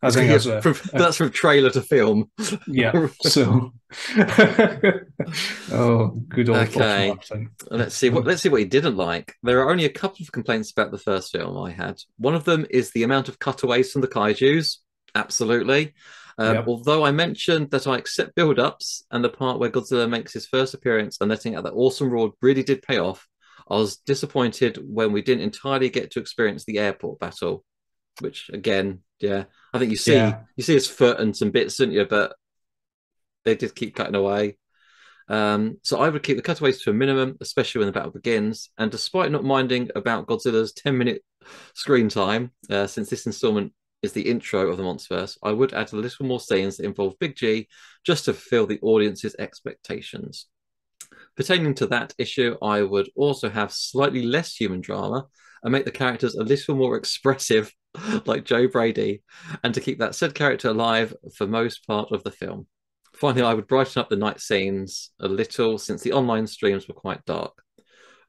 I think yeah, that's a that's from trailer to film. yeah. So, oh, good old false Okay, marketing. let's see what he didn't like. There are only a couple of complaints about the first film I had. One of them is the amount of cutaways from the kaiju's. Absolutely. Yeah, Although I mentioned that I accept build-ups, and the part where Godzilla makes his first appearance and letting out that awesome roar really did pay off, I was disappointed when we didn't entirely get to experience the airport battle. Which, again, yeah, I think yeah. you see his foot and some bits, don't you? But they did keep cutting away. So I would keep the cutaways to a minimum, especially when the battle begins. And despite not minding about Godzilla's 10-minute screen time, since this installment is the intro of the Monsterverse, I would add a little more scenes that involve Big G, just to fulfill the audience's expectations. Pertaining to that issue, I would also have slightly less human drama and make the characters a little more expressive, like Joe Brady, and to keep that said character alive for most part of the film. Finally, I would brighten up the night scenes a little, since the online streams were quite dark.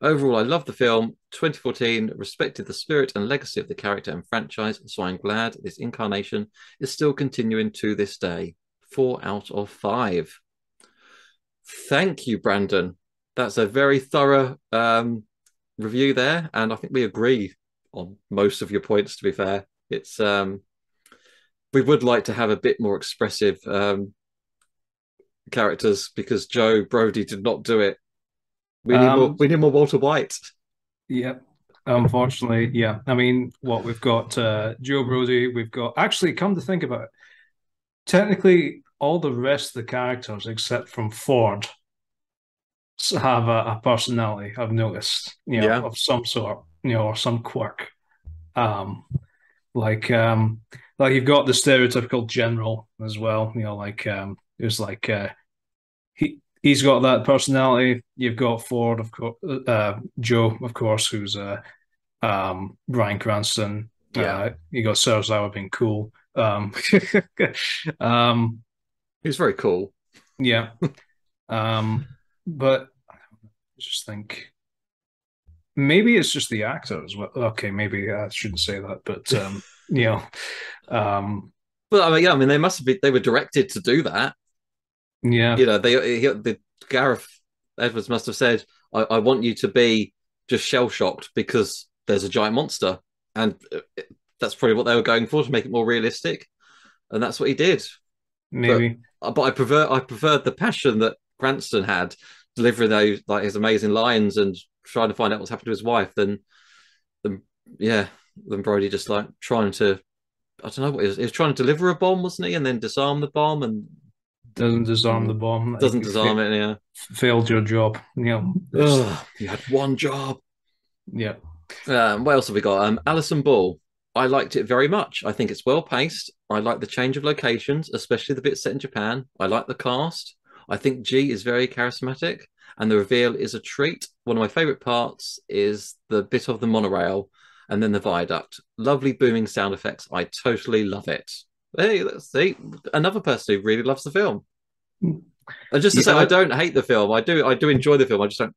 Overall, I love the film. 2014 respected the spirit and legacy of the character and franchise, so I'm glad this incarnation is still continuing to this day. 4 out of 5. Thank you, Brandon. That's a very thorough review there, and I think we agree on most of your points. To be fair, it's we would like to have a bit more expressive characters, because Joe Brody did not do it. We need more. Um, We need more Walter White. yeah. Unfortunately, yeah. I mean, what we've got Joe Brody, we've got actually come to think about it, technically all the rest of the characters except from Ford have a personality, I've noticed, Yeah, of some sort, or some quirk. Um, like um, like you've got the stereotypical general as well, there's like he's got that personality. You've got Ford, of course, Joe, of course, who's Bryan Cranston. yeah. You got Sarah being cool. Um, He was very cool. yeah. But I just think maybe it's just the actor as well. Okay, maybe I shouldn't say that, but you know, um, But I mean, yeah, I mean, they must have been. They were directed to do that. yeah, You know, the Gareth Edwards must have said, I want you to be just shell shocked because there's a giant monster," and that's probably what they were going for, to make it more realistic, and that's what he did. But maybe. I preferred the passion that Cranston had, delivering those like his amazing lines and trying to find out what's happened to his wife, than yeah, than Brody just like trying to, I don't know what he was trying to deliver a bomb, wasn't he, and then disarm the bomb and Doesn't disarm the bomb. Like, doesn't disarm it. Yeah, failed your job. ugh, you had one job. Yeah. What else have we got? Alison Ball. I liked it very much. I think it's well paced. I like the change of locations, especially the bit set in Japan. I like the cast. I think G is very charismatic, and the reveal is a treat. One of my favourite parts is the bit of the monorail and then the viaduct. Lovely booming sound effects. I totally love it. Hey, let's see. Another person who really loves the film. And just to say, I don't hate the film. I do enjoy the film. I just don't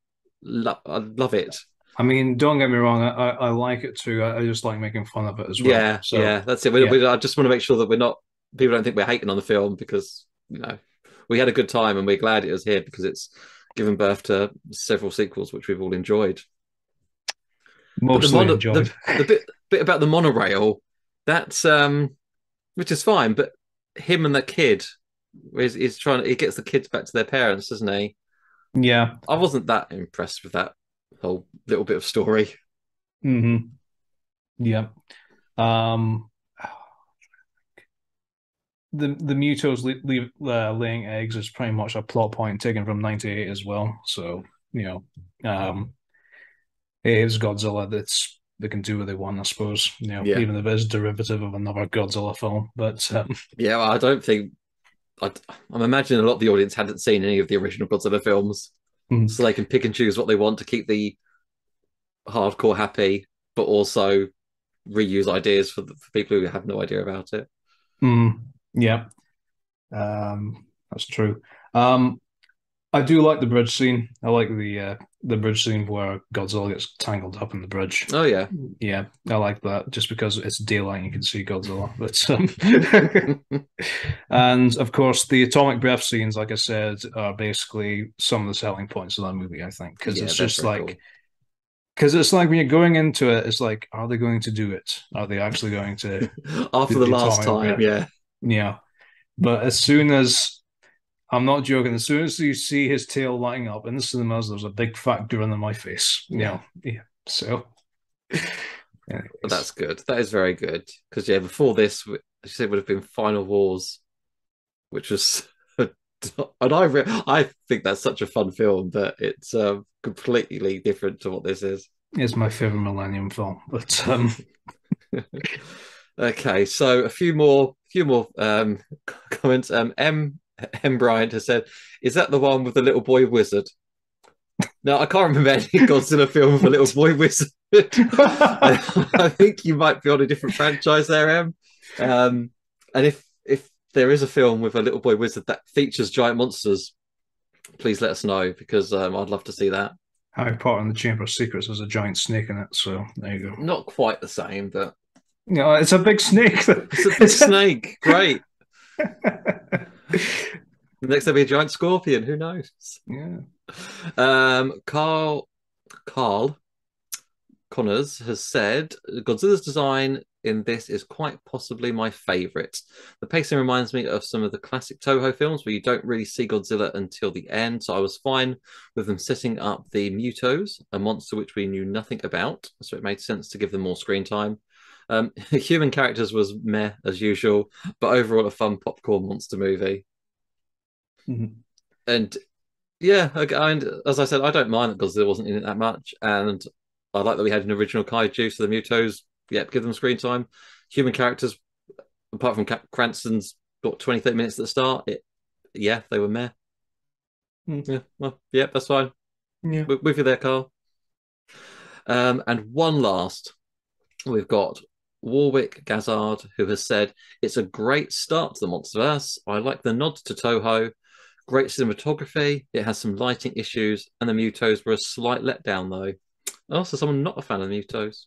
I love it. I mean, don't get me wrong. I like it too. I just like making fun of it as well. Yeah, so, yeah, that's it. I just want to make sure that people don't think we're hating on the film, because we had a good time and we're glad it was here because it's given birth to several sequels which we've all enjoyed. Mostly enjoyed. The bit about the monorail, that's which is fine, but him and that kid is trying. He gets the kids back to their parents, doesn't he? Yeah, I wasn't that impressed with that whole little bit of story. Mm-hmm. Yeah. The Mutos laying eggs is pretty much a plot point taken from '98 as well. So it is Godzilla. They can do what they want, I suppose. Even if it is derivative of another Godzilla film. But yeah, well, I don't think. I'm imagining a lot of the audience hadn't seen any of the original Godzilla films, so they can pick and choose what they want to keep the hardcore happy, but also reuse ideas for people who have no idea about it. Yeah, that's true. I do like the bridge scene. I like the bridge scene where Godzilla gets tangled up in the bridge. Oh yeah, yeah, I like that just because it's daylight and you can see Godzilla. But and of course the atomic breath scenes, like I said, are basically some of the selling points of that movie. I think because it's just like. Cool. Because it's like when you're going into it, it's like, are they going to do it? Are they actually going to? After the last time, yeah. Yeah. But as soon as, I'm not joking, as soon as you see his tail lighting up in the cinemas, there's a big fat grin on my face. Yeah. So. But that's good. That is very good. Because, before this, as you said, would have been Final Wars, which was. And I think that's such a fun film, but it's completely different to what this is. It's my favorite Millennium film, but okay. So a few more comments. M Bryant has said, "Is that the one with the little boy wizard?" No, I can't remember any Godzilla film with a little boy wizard. I think you might be on a different franchise there, Em. And if there is a film with a little boy wizard that features giant monsters, please let us know, because I'd love to see that. Harry Potter and the Chamber of Secrets has a giant snake in it, so there you go. Not quite the same, but it's a big snake. It's a big snake. Great. Next there'll be a giant scorpion. Who knows? Yeah. Carl Connors has said Godzilla's design in this is quite possibly my favourite. The pacing reminds me of some of the classic Toho films where you don't really see Godzilla until the end, so I was fine with them setting up the Mutos, a monster which we knew nothing about, so it made sense to give them more screen time. Human characters was meh as usual, but overall a fun popcorn monster movie. And yeah, and as I said, I don't mind that Godzilla wasn't in it that much, and I like that we had an original Kaiju, so the Mutos, give them screen time. Human characters, apart from Cranston's 20, 30 minutes at the start, they were meh. That's fine. Yeah. With you there, Carl. And one last, we've got Warwick Gazard, who has said, it's a great start to the Monsterverse. I like the nod to Toho. Great cinematography. It has some lighting issues, and the Mutos were a slight letdown, though. Also, someone not a fan of the Mutos.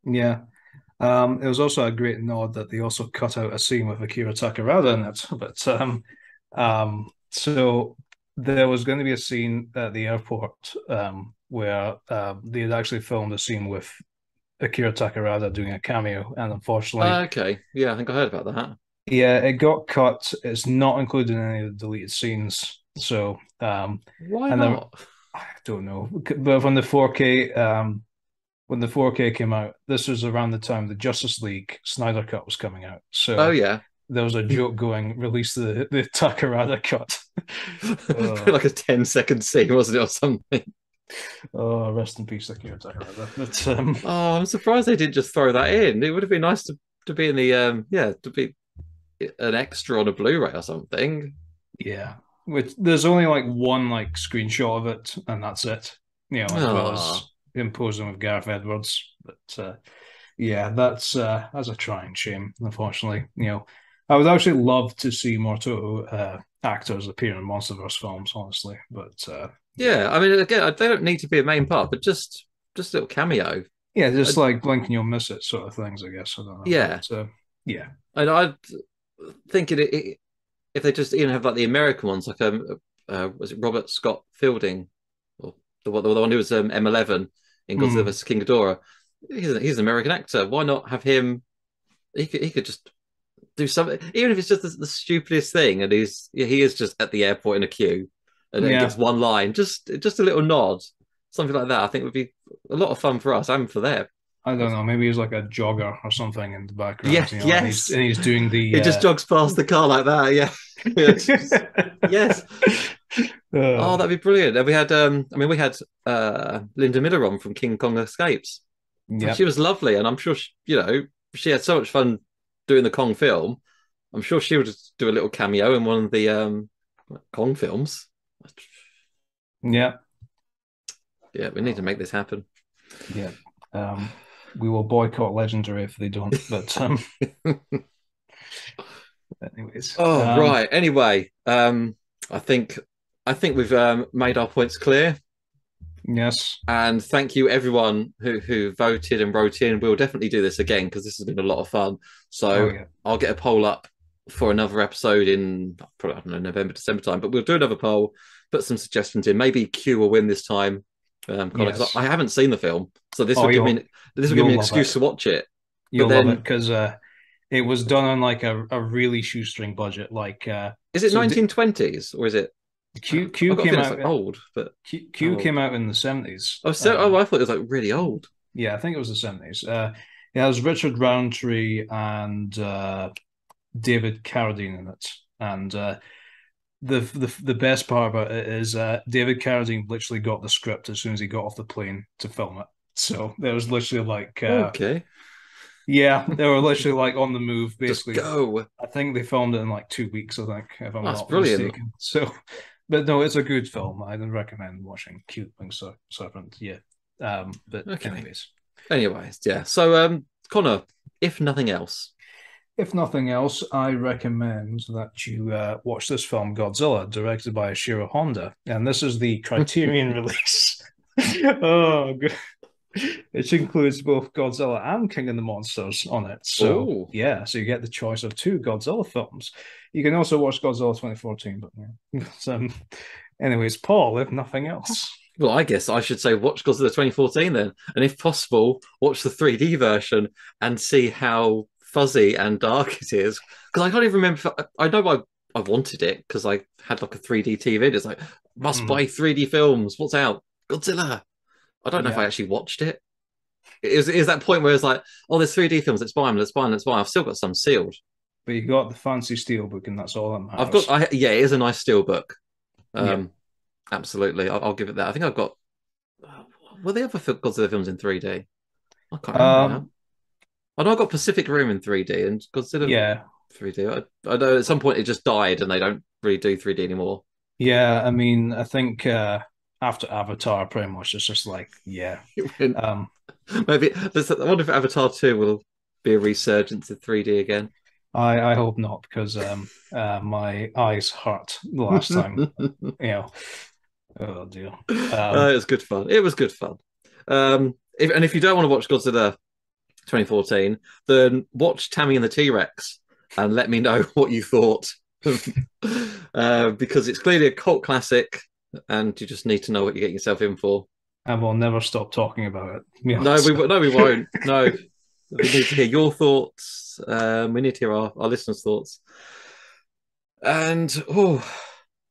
Yeah. It was also a great nod that they also cut out a scene with Akira Takarada in it. But so there was going to be a scene at the airport where they had actually filmed a scene with Akira Takarada doing a cameo, and unfortunately, okay, yeah, I think I heard about that. Yeah, it got cut. It's not included in any of the deleted scenes. So, Why and then not? I don't know, but when the 4K came out, this was around the time the Justice League Snyder Cut was coming out. Oh So yeah. there was a joke going, release the Takarada cut. Like a 10-second scene, wasn't it, or something? Oh, rest in peace, Akira Takarada. But Oh, I'm surprised they didn't just throw that in. It would have been nice to be in the to be an extra on a Blu-ray or something. yeah, which there's only like one like screenshot of it, and that's it. As well as Oh, him posing with Gareth Edwards. But yeah, that's a trying shame, unfortunately. I would actually love to see more Toho actors appear in MonsterVerse films, honestly. But yeah, yeah. I mean, again, they don't need to be a main part, but just a little cameo. yeah, Uh, just like blink and you'll miss it sort of things, I guess. I don't know, yeah, but yeah, and I think if they just even have like the American ones, like was it Robert Scott Fielding, or the one who was M11 in Godzilla mm, vs King Ghidorah? He's an American actor. Why not have him? He could just do something, even if it's just the stupidest thing, and he is just at the airport in a queue, and yeah. gets one line, just a little nod, something like that. I think would be a lot of fun for us and for them. I don't know. Maybe he's like a jogger or something in the Yeah, background, and he's yes, and he's doing the he just jogs past the car like that. Yeah, yeah, yes. Oh, uh, that'd be brilliant. And we had, I mean, we had Linda Miller on from King Kong Escapes, and she yep. was lovely. And I'm sure she had so much fun doing the Kong film. I'm sure she would do a little cameo in one of the Kong films. Yeah, Yeah, we need to make this happen. yeah. Um, we will boycott Legendary if they don't. But anyways, Oh, right. Anyway, I think I think we've made our points clear. yes. And thank you everyone who voted and wrote in. We'll definitely do this again because this has been a lot of fun. Oh So yeah. I'll get a poll up for another episode in probably, I don't know, November, December time. But we'll do another poll, put some suggestions in. Maybe Q will win this time, Connor, because Yes. I haven't seen the film, so Oh, this will give me you'll an love excuse it. to watch it. But You'll love it then, because it was done on like a really shoestring budget. Like is it 1920s or is it? Q I've Q got a came feeling it's out like old, but Q how came old? out in the 70s. Oh, I thought it was like really old. Yeah, I think it was the 70s. It has Richard Roundtree and David Carradine in it. And the best part about it is David Carradine literally got the script as soon as he got off the plane to film it. So there was literally like Okay, yeah, they were literally like on the move just basically. go. I think they filmed it in like 2 weeks, I think, if I'm That's not brilliant. mistaken. So but no, it's a good film. I'd recommend watching Cute Winged Serpent. Yeah. But Okay. anyways. Anyways, yeah. So, Connor, if nothing else, If nothing else, I recommend that you watch this film, Godzilla, directed by Ishiro Honda. And this is the Criterion release. Oh, good. Which includes both Godzilla and King of the Monsters on it. So, oh, yeah, so you get the choice of two Godzilla films. You can also watch Godzilla 2014, but yeah. Anyways, Paul, if nothing else. well, I guess I should say watch Godzilla 2014 then, and if possible, watch the 3D version and see how fuzzy and dark it is. Because I can't even remember. I know I wanted it because I had like a 3D TV. It's like must Mm, buy 3D films. What's out? Godzilla. I don't know if I yeah. actually watched it. Is that point where it's like, oh, there's 3D films. Let's buy them. Let's buy them. Let's buy them. I've still got some sealed. But you got the fancy steelbook, and that's all that I've got. matters. Yeah, it is a nice steelbook. Yeah. Um, absolutely. I'll give it that. I think I've got. Were they ever Godzilla films in 3D? I can't remember now. Um, I know I got Pacific Rim in 3D and Godzilla yeah. 3D. I know at some point it just died and they don't really do 3D anymore. Yeah, I mean, I think after Avatar, pretty much it's just like, yeah. Um, Maybe I wonder if Avatar 2 will be a resurgence of 3D again. I hope not because my eyes hurt the last time. You know, oh dear. It was good fun. It was good fun. If you don't want to watch Godzilla 2014, then watch Tammy and the T Rex and let me know what you thought. Because it's clearly a cult classic and you just need to know what you're getting yourself in for. And we'll never stop talking about it. No, we won't. No, we need to hear your thoughts. We need to hear our listeners' thoughts. And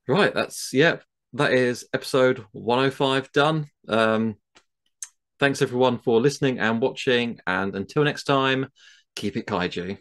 Right, that is episode 105 done. Thanks everyone for listening and watching, and until next time, keep it kaiju.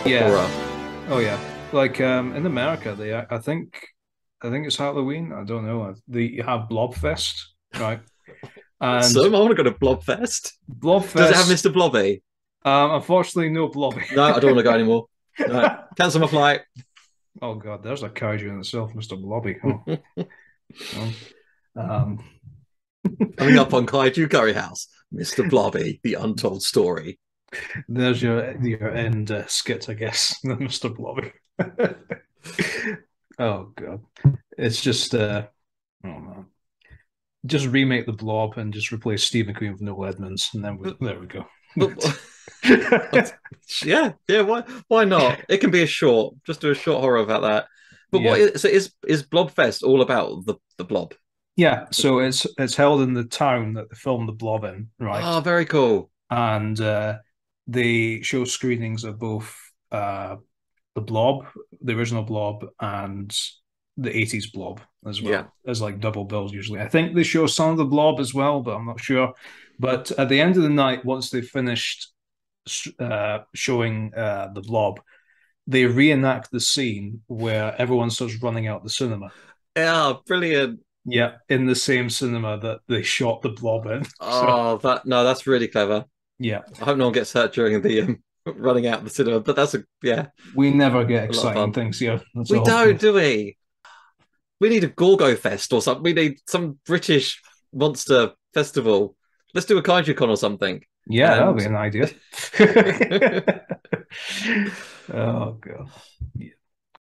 Yeah. Horror. Oh yeah. Like in America, I think it's Halloween. I don't know. They have Blobfest, right? And So I want to go to Blobfest. Does it have Blobfest, Mr. Blobby? unfortunately, no Blobby. No, I don't want to go anymore. No, cancel my flight. Oh God, there's a kaiju in itself, Mr. Blobby. Oh. Oh. Um, Coming up on Kaiju Curry House, Mr. Blobby, the untold story. there's your end skit, I guess, Mr. Blobby. Oh God, it's just oh man, just remake the Blob and just replace Stephen Queen with Noel Edmonds, and then there we go. Yeah, why not? It can be a short. Just do a short horror about that. But Yeah. is Blobfest all about the Blob? Yeah, so it's held in the town that they filmed the Blob in, right? Oh, very cool. And they show screenings of both the Blob, the original Blob, and the 80s Blob as well, Yeah. as like double bills usually. I think they show some of the Blob as well, but I'm not sure. But at the end of the night, once they finished showing the Blob, they reenact the scene where everyone starts running out the cinema. Yeah, brilliant. Yeah, in the same cinema that they shot the Blob in. So Oh, that's really clever. yeah, I hope no one gets hurt during the running out the cinema, but that's we never get a lot of exciting fun. things here. That's We all. don't, do we? We need a Gorgo Fest or something. We need some British monster festival. Let's do a Kaiju Con or something. Yeah, that would And be an idea. Oh god. Yeah.